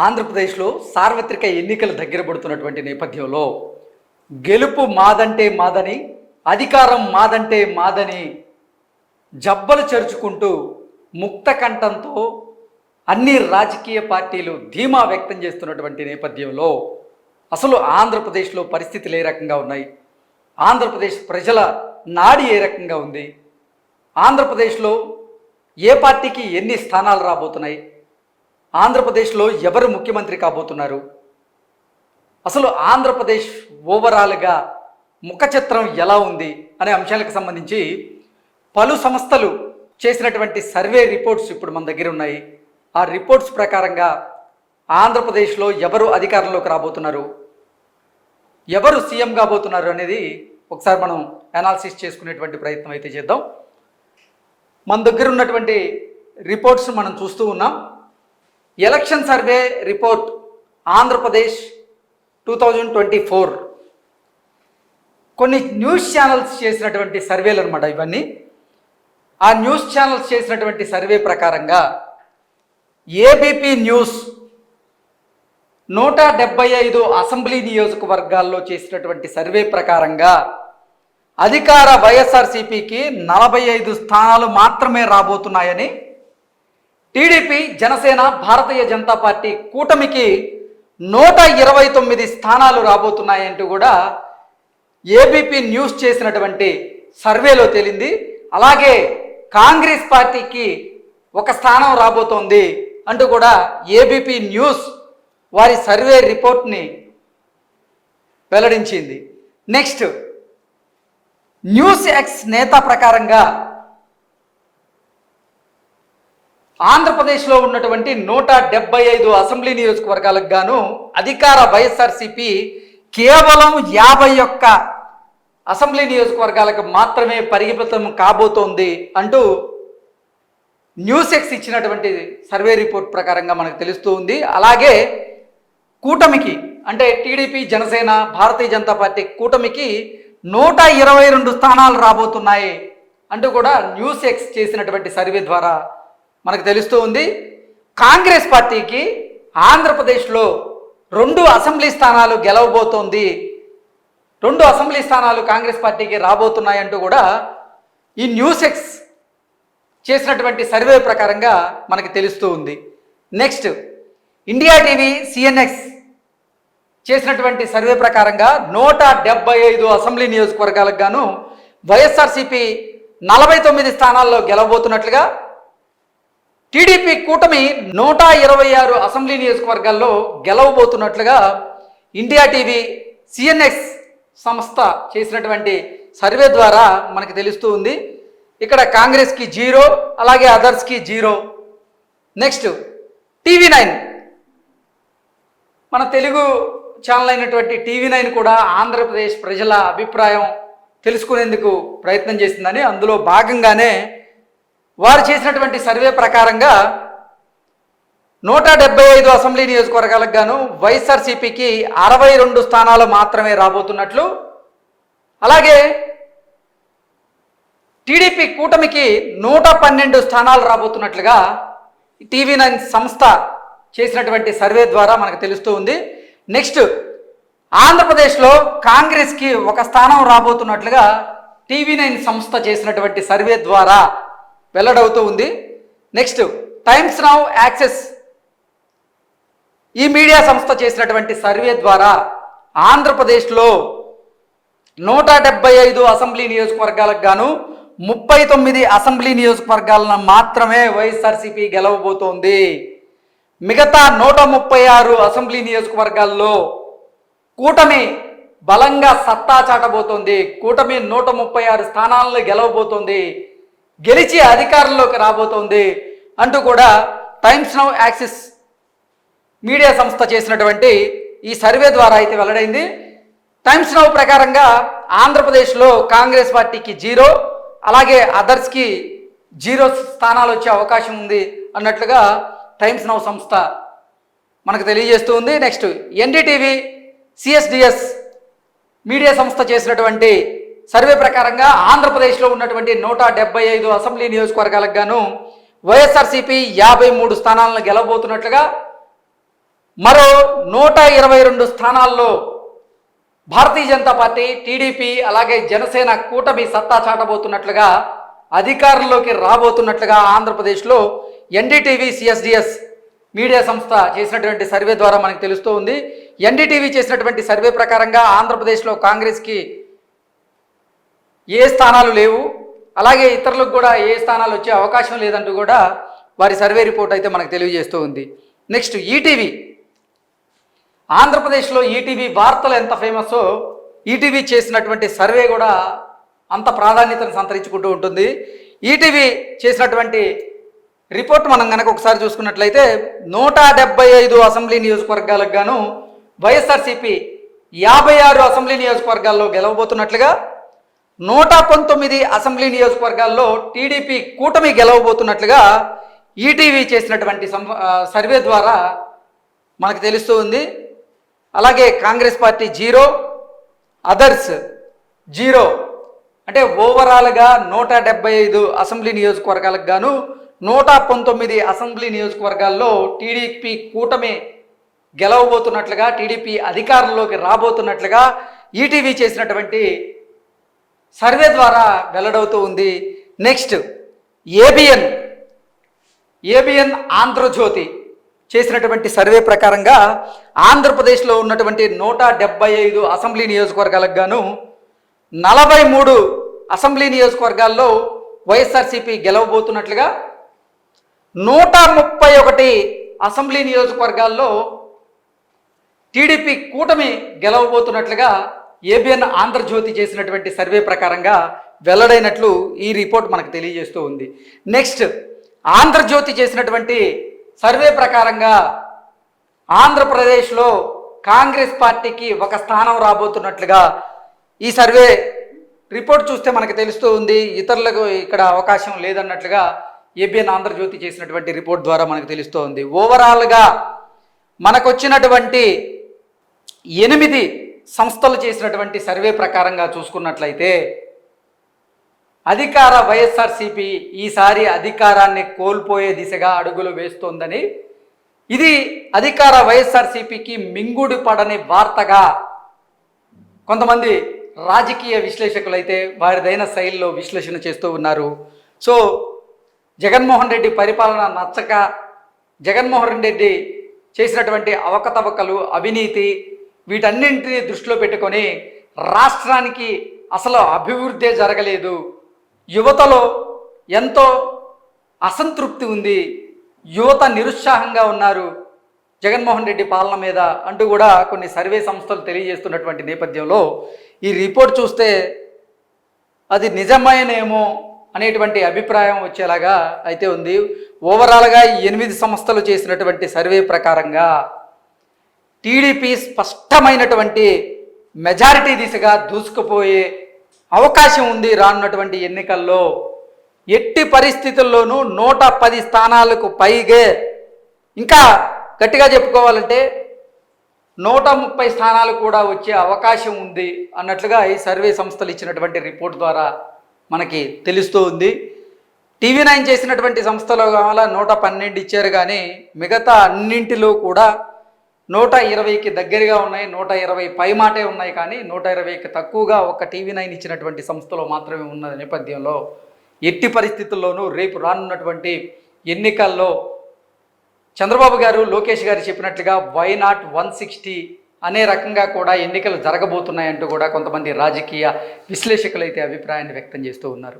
ఆంధ్రప్రదేశ్లో సార్వత్రిక ఎన్నికలు దగ్గర పడుతున్నటువంటి నేపథ్యంలో గెలుపు మాదంటే మాదని, అధికారం మాదంటే మాదని జబ్బలు చరుచుకుంటూ ముక్త కంఠంతో అన్ని రాజకీయ పార్టీలు ధీమా వ్యక్తం చేస్తున్నటువంటి నేపథ్యంలో అసలు ఆంధ్రప్రదేశ్లో పరిస్థితులు ఏ రకంగా ఉన్నాయి, ఆంధ్రప్రదేశ్ ప్రజల నాడి ఏ రకంగా ఉంది, ఆంధ్రప్రదేశ్లో ఏ పార్టీకి ఎన్ని స్థానాలు రాబోతున్నాయి, ఆంధ్రప్రదేశ్లో ఎవరు ముఖ్యమంత్రి కాబోతున్నారు, అసలు ఆంధ్రప్రదేశ్ ఓవరాల్గా ముఖ చిత్రం ఎలా ఉంది అనే అంశాలకు సంబంధించి పలు సంస్థలు చేసినటువంటి సర్వే రిపోర్ట్స్ ఇప్పుడు మన దగ్గర ఉన్నాయి. ఆ రిపోర్ట్స్ ప్రకారంగా ఆంధ్రప్రదేశ్లో ఎవరు అధికారంలోకి రాబోతున్నారు, ఎవరు సీఎం కాబోతున్నారు అనేది ఒకసారి మనం అనాలిసిస్ చేసుకునేటువంటి ప్రయత్నం అయితే చేద్దాం. మన దగ్గర ఉన్నటువంటి రిపోర్ట్స్ మనం చూస్తూ ఉన్నాం. ఎలక్షన్ సర్వే రిపోర్ట్ ఆంధ్రప్రదేశ్ 2024 కొన్ని న్యూస్ ఛానల్స్ చేసినటువంటి సర్వేలు అనమాట ఇవన్నీ. ఆ న్యూస్ ఛానల్స్ చేసినటువంటి సర్వే ప్రకారంగా ఏబీపీ న్యూస్ 175 అసెంబ్లీ నియోజకవర్గాల్లో చేసినటువంటి సర్వే ప్రకారంగా అధికార వైఎస్ఆర్సీపీకి 45 స్థానాలు మాత్రమే రాబోతున్నాయని, టీడీపీ, జనసేన, భారతీయ జనతా పార్టీ కూటమికి 129 స్థానాలు రాబోతున్నాయంటూ కూడా ఏబీపీ న్యూస్ చేసినటువంటి సర్వేలో తేలింది. అలాగే కాంగ్రెస్ పార్టీకి 1 స్థానం రాబోతోంది అంటూ కూడా ఏబీపీ న్యూస్ వారి సర్వే రిపోర్ట్ని వెల్లడించింది. నెక్స్ట్, న్యూస్ ఎక్స్ నేత ప్రకారంగా ఆంధ్రప్రదేశ్లో ఉన్నటువంటి 175 అసెంబ్లీ నియోజకవర్గాలకు గాను అధికార వైఎస్ఆర్సీపీ కేవలం 51 అసెంబ్లీ నియోజకవర్గాలకు మాత్రమే పరిమితం కాబోతోంది అంటూ న్యూస్ ఎక్స్ ఇచ్చినటువంటి సర్వే రిపోర్ట్ ప్రకారంగా మనకు తెలుస్తూ ఉంది. అలాగే కూటమికి, అంటే టీడీపీ, జనసేన, భారతీయ జనతా పార్టీ కూటమికి 122 స్థానాలు రాబోతున్నాయి అంటూ కూడా న్యూస్ ఎక్స్ చేసినటువంటి సర్వే ద్వారా మనకు తెలుస్తూ ఉంది. కాంగ్రెస్ పార్టీకి ఆంధ్రప్రదేశ్లో 2 అసెంబ్లీ స్థానాలు గెలవబోతోంది, 2 అసెంబ్లీ స్థానాలు కాంగ్రెస్ పార్టీకి రాబోతున్నాయంటూ కూడా ఈ న్యూస్ ఎక్స్ చేసినటువంటి సర్వే ప్రకారంగా మనకి తెలుస్తూ ఉంది. నెక్స్ట్, ఇండియా టీవీ సిఎన్ఎక్స్ చేసినటువంటి సర్వే ప్రకారంగా 175 అసెంబ్లీ నియోజకవర్గాలకు గాను వైఎస్ఆర్సీపీ 49 స్థానాల్లో గెలవబోతున్నట్లుగా, టీడీపీ కూటమి 126 అసెంబ్లీ నియోజకవర్గాల్లో గెలవబోతున్నట్లుగా ఇండియా టీవీ సిఎన్ఎక్స్ సంస్థ చేసినటువంటి సర్వే ద్వారా మనకు తెలుస్తూ ఉంది. ఇక్కడ కాంగ్రెస్కి 0, అలాగే అదర్స్కి 0. నెక్స్ట్, TV9 మన తెలుగు ఛానల్ అయినటువంటి TV9 కూడా ఆంధ్రప్రదేశ్ ప్రజల అభిప్రాయం తెలుసుకునేందుకు ప్రయత్నం చేసిందని, అందులో భాగంగానే వారు చేసినటువంటి సర్వే ప్రకారంగా 175 అసెంబ్లీ నియోజకవర్గాలకు గాను వైఎస్ఆర్సీపీకి 62 స్థానాలు మాత్రమే రాబోతున్నట్లు, అలాగే టీడీపీ కూటమికి 112 స్థానాలు రాబోతున్నట్లుగా TV9 సంస్థ చేసినటువంటి సర్వే ద్వారా మనకు తెలుస్తూ ఉంది. నెక్స్ట్, ఆంధ్రప్రదేశ్లో కాంగ్రెస్కి 1 స్థానం రాబోతున్నట్లుగా TV9 సంస్థ చేసినటువంటి సర్వే ద్వారా వెల్లడవుతూ ఉంది. నెక్స్ట్, టైమ్స్ నౌ యాక్సెస్ ఈ మీడియా సంస్థ చేసినటువంటి సర్వే ద్వారా ఆంధ్రప్రదేశ్లో 175 అసెంబ్లీ నియోజకవర్గాలకు గాను 39 అసెంబ్లీ నియోజకవర్గాలను మాత్రమే వైఎస్ఆర్సీపీ గెలవబోతోంది. మిగతా 136 అసెంబ్లీ నియోజకవర్గాల్లో కూటమి బలంగా సత్తా చాటబోతోంది. కూటమి 136 స్థానాలను గెలవబోతోంది, గెలిచి అధికారంలోకి రాబోతోంది అంటూ కూడా టైమ్స్ నౌ యాక్సెస్ మీడియా సంస్థ చేసినటువంటి ఈ సర్వే ద్వారా అయితే వెల్లడైంది. టైమ్స్ నౌ ప్రకారంగా ఆంధ్రప్రదేశ్లో కాంగ్రెస్ పార్టీకి 0, అలాగే అదర్స్కి 0 స్థానాలు వచ్చే అవకాశం ఉంది అన్నట్లుగా టైమ్స్ నౌ సంస్థ మనకు తెలియజేస్తూ ఉంది. నెక్స్ట్, ఎన్డీటీవీ సిఎస్డిఎస్ మీడియా సంస్థ చేసినటువంటి సర్వే ప్రకారంగా ఆంధ్రప్రదేశ్లో ఉన్నటువంటి 175 అసెంబ్లీ నియోజకవర్గాలకు గాను వైఎస్ఆర్సీపీ 53 స్థానాలను గెలవబోతున్నట్లుగా, మరో 122 స్థానాల్లో భారతీయ జనతా పార్టీ, టీడీపీ అలాగే జనసేన కూటమి సత్తా చాటబోతున్నట్లుగా, అధికారంలోకి రాబోతున్నట్లుగా ఆంధ్రప్రదేశ్లో ఎన్డీటీవీ సిఎస్డిఎస్ మీడియా సంస్థ చేసినటువంటి సర్వే ద్వారా మనకు తెలుస్తూ ఉంది. ఎన్డీటీవీ చేసినటువంటి సర్వే ప్రకారంగా ఆంధ్రప్రదేశ్లో కాంగ్రెస్కి ఏ స్థానాలు లేవు, అలాగే ఇతరులకు కూడా ఏ స్థానాలు వచ్చే అవకాశం లేదంటూ కూడా వారి సర్వే రిపోర్ట్ అయితే మనకు తెలియజేస్తూ ఉంది. Next ETV. ఆంధ్రప్రదేశ్లో ఈటీవీ వార్తలు ఎంత ఫేమస్సో ఈటీవీ చేసినటువంటి సర్వే కూడా అంత ప్రాధాన్యతను సంతరించుకుంటూ ఉంటుంది. ఈటీవీ చేసినటువంటి రిపోర్ట్ మనం కనుక ఒకసారి చూసుకున్నట్లయితే 175 అసెంబ్లీ నియోజకవర్గాలకు గాను వైఎస్ఆర్సీపీ 56 అసెంబ్లీ నియోజకవర్గాల్లో గెలవబోతున్నట్లుగా, 119 అసెంబ్లీ నియోజకవర్గాల్లో టీడీపీ కూటమి గెలవబోతున్నట్లుగా ఈటీవీ చేసినటువంటి సర్వే ద్వారా మనకు తెలుస్తూ ఉంది. అలాగే కాంగ్రెస్ పార్టీ 0, అదర్స్ 0. అంటే ఓవరాల్గా 175 అసెంబ్లీ నియోజకవర్గాలకు గాను 119 అసెంబ్లీ నియోజకవర్గాల్లో టీడీపీ కూటమి గెలవబోతున్నట్లుగా, టీడీపీ అధికారంలోకి రాబోతున్నట్లుగా ఈటీవీ చేసినటువంటి సర్వే ద్వారా వెల్లడవుతూ ఉంది. నెక్స్ట్ ఏబిఎన్ ఆంధ్రజ్యోతి చేసినటువంటి సర్వే ప్రకారంగా ఆంధ్రప్రదేశ్లో ఉన్నటువంటి 175 అసెంబ్లీ నియోజకవర్గాలకు గాను 43 అసెంబ్లీ నియోజకవర్గాల్లో వైఎస్ఆర్సీపీ గెలవబోతున్నట్లుగా, 131 అసెంబ్లీ నియోజకవర్గాల్లో టీడీపీ కూటమి గెలవబోతున్నట్లుగా ఏబిఎన్ ఆంధ్రజ్యోతి చేసినటువంటి సర్వే ప్రకారంగా వెల్లడైనట్లు ఈ రిపోర్ట్ మనకు తెలియజేస్తూ ఉంది. నెక్స్ట్ ఆంధ్రజ్యోతి చేసినటువంటి సర్వే ప్రకారంగా ఆంధ్రప్రదేశ్లో కాంగ్రెస్ పార్టీకి ఒక స్థానం రాబోతున్నట్లుగా ఈ సర్వే రిపోర్ట్ చూస్తే మనకు తెలుస్తూ ఉంది. ఇతరులకు ఇక్కడ అవకాశం లేదన్నట్లుగా ఏబిఎన్ ఆంధ్రజ్యోతి చేసినటువంటి రిపోర్ట్ ద్వారా మనకు తెలుస్తూ ఉంది. ఓవరాల్గా మనకు వచ్చినటువంటి 8 సంస్థలు చేసినటువంటి సర్వే ప్రకారంగా చూసుకున్నట్లయితే అధికార వైఎస్ఆర్సీపీ ఈసారి అధికారాన్ని కోల్పోయే దిశగా అడుగులు వేస్తోందని, ఇది అధికార వైఎస్ఆర్సీపీకి మింగుడు పడని వార్తగా కొంతమంది రాజకీయ విశ్లేషకులైతే వారిదైన శైలిలో విశ్లేషణ చేస్తూ ఉన్నారు. సో జగన్మోహన్ రెడ్డి పరిపాలన నచ్చక, జగన్మోహన్ రెడ్డి చేసినటువంటి అవకతవకలు, అవినీతి వీటన్నింటినీ దృష్టిలో పెట్టుకొని రాష్ట్రానికి అసలు అభివృద్ధి జరగలేదు, యువతలో ఎంతో అసంతృప్తి ఉంది, యువత నిరుత్సాహంగా ఉన్నారు జగన్మోహన్ రెడ్డి పాలన మీద అంటూ కూడా కొన్ని సర్వే సంస్థలు తెలియజేస్తున్నటువంటి నేపథ్యంలో ఈ రిపోర్ట్ చూస్తే అది నిజమేనేమో అనేటువంటి అభిప్రాయం వచ్చేలాగా అయితే ఉంది. ఓవరాల్గా 8 సంస్థలు చేసినటువంటి సర్వే ప్రకారంగా టీడీపీ స్పష్టమైనటువంటి మెజారిటీ దిశగా దూసుకుపోయే అవకాశం ఉంది రానున్నటువంటి ఎన్నికల్లో. ఎట్టి పరిస్థితుల్లోనూ 110 స్థానాలకు పైగే, ఇంకా గట్టిగా చెప్పుకోవాలంటే 130 స్థానాలు కూడా వచ్చే అవకాశం ఉంది అన్నట్లుగా ఈ సర్వే సంస్థలు ఇచ్చినటువంటి రిపోర్ట్ ద్వారా మనకి తెలుస్తూ ఉంది. టీవీ9 చేసినటువంటి సంస్థలో కావాలా 112 ఇచ్చారు, కానీ మిగతా అన్నింటిలో కూడా 120కి దగ్గరగా ఉన్నాయి, 120 పై మాటే ఉన్నాయి, కానీ 120కి తక్కువగా ఒక టీవీ9 ఇచ్చినటువంటి సంస్థలో మాత్రమే ఉన్న నేపథ్యంలో ఎట్టి పరిస్థితుల్లోనూ రేపు రానున్నటువంటి ఎన్నికల్లో చంద్రబాబు గారు, లోకేష్ గారు చెప్పినట్లుగా వై నాట్ 160 అనే రకంగా కూడా ఎన్నికలు జరగబోతున్నాయంటూ కూడా కొంతమంది రాజకీయ విశ్లేషకులు అయితే అభిప్రాయాన్ని వ్యక్తం చేస్తూ ఉన్నారు.